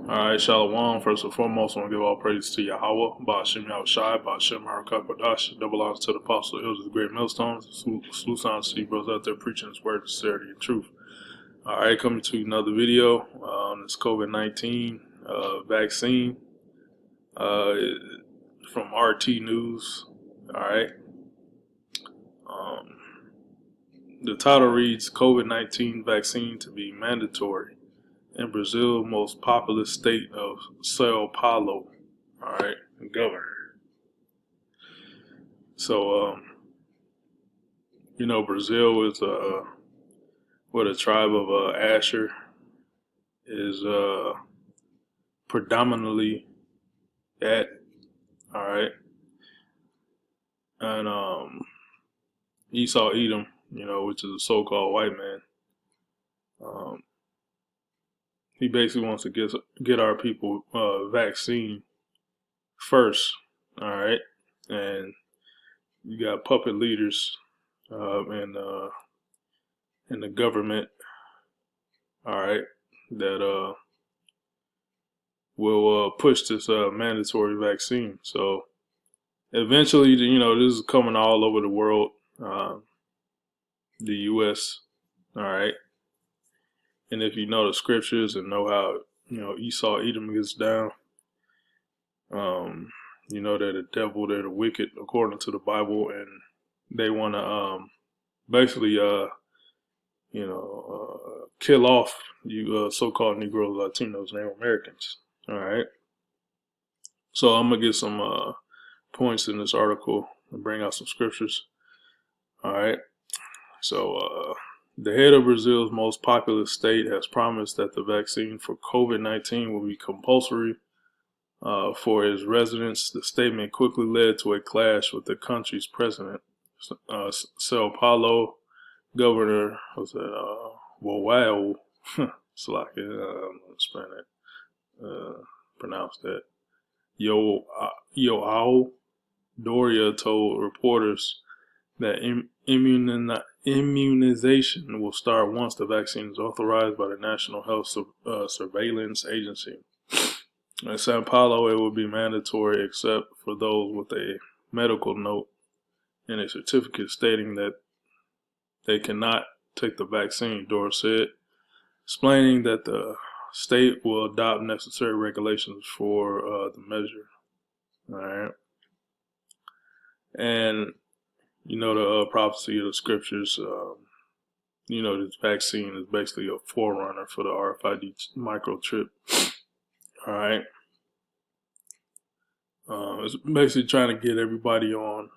Alright, Shalom. First and foremost, I want to give all praise to Yahweh, Ba'ashem Yahushai, Ba'ashem Harakak. Double honors to the Apostle Hills of the Great Millstones. Salute on to you bros out there preaching His word, sincerity, and truth. Alright, coming to another video on this COVID-19 vaccine from RT News. Alright. The title reads, COVID-19 vaccine to be mandatory in Brazil's most populous state of Sao Paulo. Alright, governor. So, Brazil is where the tribe of Asher is predominantly at. Alright. And Esau Edom, which is a so-called white man. He basically wants to get our people vaccine first, all right? And you got puppet leaders in the government, all right, that will push this mandatory vaccine. So eventually, this is coming all over the world, the U.S., all right? And if you know the scriptures and know how, Esau Edom gets down, they're the devil, they're the wicked, according to the Bible, and they want to basically, kill off you so-called Negroes, Latinos, Native Americans. All right. So I'm going to get some points in this article and bring out some scriptures. All right. So, the head of Brazil's most populous state has promised that the vaccine for COVID-19 will be compulsory for his residents. The statement quickly led to a clash with the country's president. Sao Paulo governor was Wow. It's like I don't know pronounce that. João Doria told reporters that immunization will start once the vaccine is authorized by the National Health Surveillance Agency. In Sao Paulo, it will be mandatory except for those with a medical note and a certificate stating that they cannot take the vaccine, Dora said, explaining that the state will adopt necessary regulations for the measure. All right. And the prophecy of the scriptures, this vaccine is basically a forerunner for the RFID microchip. All right. It's basically trying to get everybody on,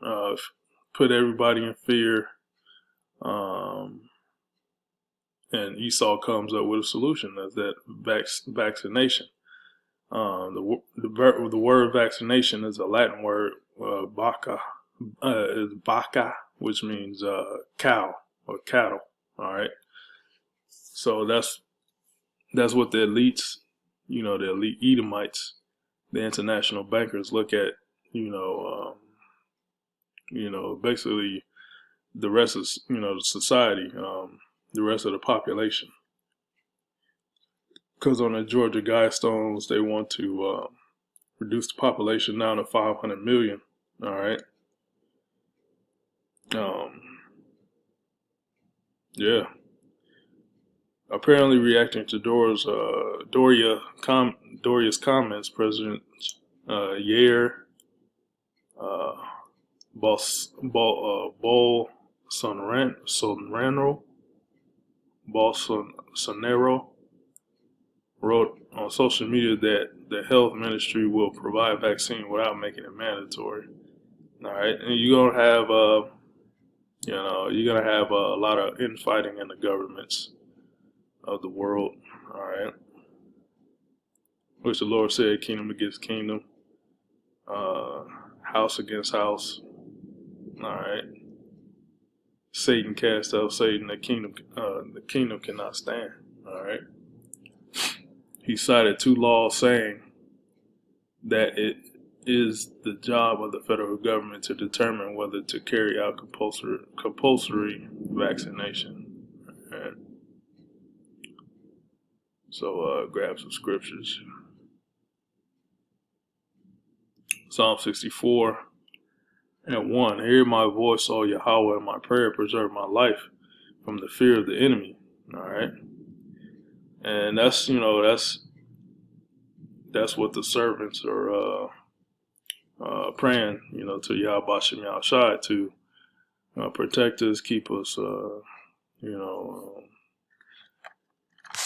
put everybody in fear. And Esau comes up with a solution. That's that vaccination. The word vaccination is a Latin word, bacca. Is baka, which means cow or cattle. All right. So that's what the elites, the elite Edomites, the international bankers look at, basically the rest of, the society, the rest of the population. Because on the Georgia Guidestones, they want to reduce the population down to 500 million. All right. Yeah. Apparently reacting to Doria's comments, President Jair Bolsonaro wrote on social media that the health ministry will provide vaccine without making it mandatory. All right, and you're gonna have a lot of infighting in the governments of the world. All right, which the Lord said, kingdom against kingdom, house against house. All right, Satan cast out Satan. The kingdom cannot stand. All right. He cited two laws saying that it is the job of the federal government to determine whether to carry out compulsory vaccination. Right. So grab some scriptures. Psalm 64:1. Hear my voice, O Yahweh, and my prayer preserve my life from the fear of the enemy. All right. And that's, that's what the servants are praying, to Yahweh Shem Yahushai to protect us, keep us,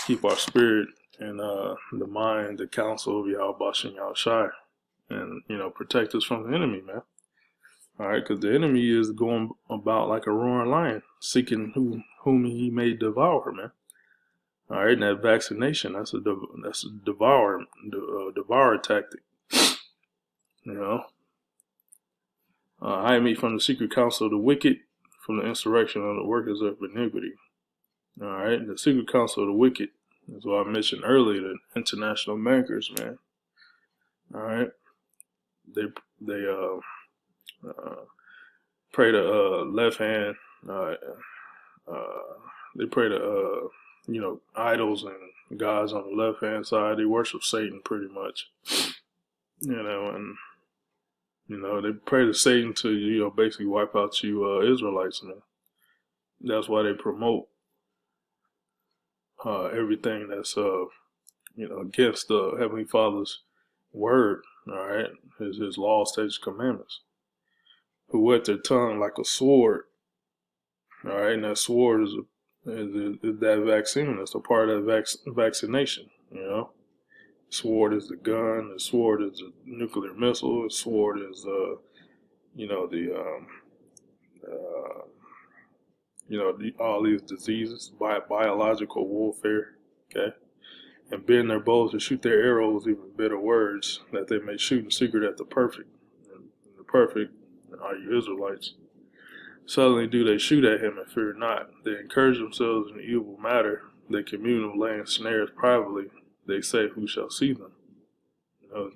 keep our spirit and the mind, the counsel of Yahweh Shem Yahushai, and protect us from the enemy, man. All right, because the enemy is going about like a roaring lion, seeking whom he may devour, man. All right, and that vaccination, that's a devour tactic. Hide me from the secret counsel of the wicked, from the insurrection of the workers of iniquity. All right, the secret counsel of the wicked is what I mentioned earlier, the international bankers, man. All right, they pray to left hand. They pray to idols and gods on the left hand side. They worship Satan pretty much. And they pray to Satan to basically wipe out you Israelites, man. That's why they promote everything that's against the Heavenly Father's word. All right, his law, statutes, commandments. Who wet their tongue like a sword. All right, and that sword is that vaccine. That's a part of that vaccination. Sword is the gun. The sword is the nuclear missile. The sword is all these diseases, biological warfare. Okay, and bend their bows to shoot their arrows, even bitter words, that they may shoot in secret at the perfect. And the perfect are you Israelites. Suddenly do they shoot at him and fear not. They encourage themselves in evil matter. They commune of laying snares privately. They say, who shall see them?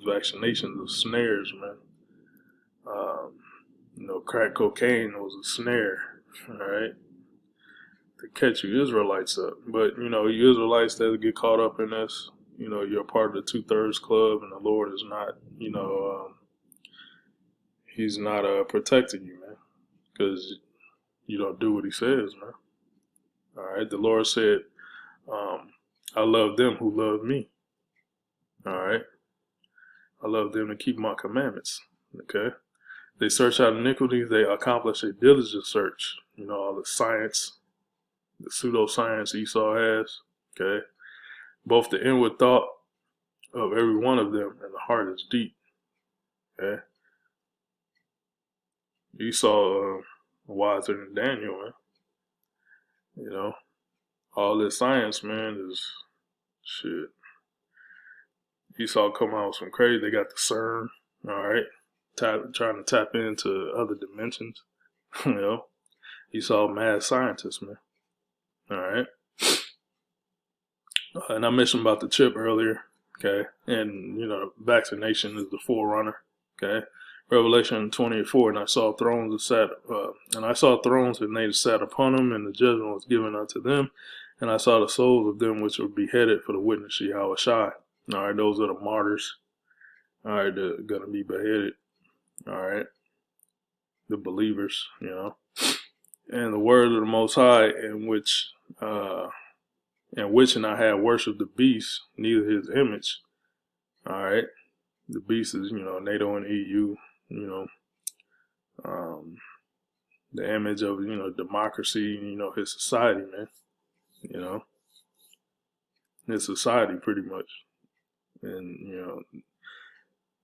Vaccinations of snares, man. Crack cocaine was a snare, all right, to catch you Israelites up. But, you Israelites that get caught up in this, you're a part of the 2/3 club, and the Lord is not, he's not protecting you, man, because you don't do what he says, man. All right, the Lord said, I love them who love me. All right, I love them to keep my commandments. Okay, they search out iniquities, they accomplish a diligent search. All the science, the pseudoscience Esau has. Okay, both the inward thought of every one of them and the heart is deep. Okay, Esau wiser than Daniel, man. All this science, man, is shit. Esau come out with some crazy. They got the CERN, all right, trying to tap into other dimensions. Esau mad scientist, man. All right. And I mentioned about the chip earlier, okay? And, vaccination is the forerunner, okay? Revelation 20:4, and I saw thrones and they sat upon them, and the judgment was given unto them. And I saw the souls of them which were beheaded for the witness of Yahweh Shai. All right, those are the martyrs. All right, they're going to be beheaded. All right, the believers, And the word of the Most High, in which and I had worshipped the beast, neither his image. All right, the beast is NATO and EU. The image of democracy. His society, man. His society, pretty much. And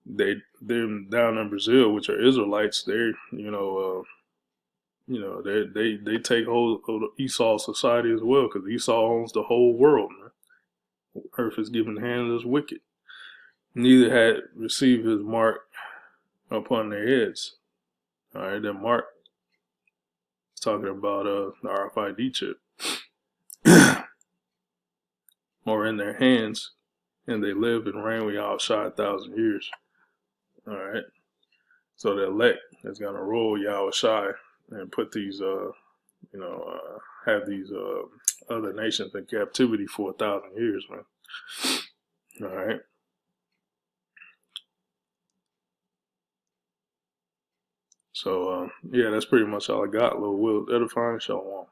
they're down in Brazil, which are Israelites. They're they take hold of Esau's society as well, because Esau owns the whole world, man. Earth is given hand as wicked. Neither had received his mark upon their heads. All right, that mark is talking about the RFID chip. Or in their hands, and they live and reign with Yahweh 1,000 years. All right, so the elect is gonna rule Yahweh and put these, have these other nations in captivity for 1,000 years, man. All right. So yeah, that's pretty much all I got. Little Will edifying. Shalom.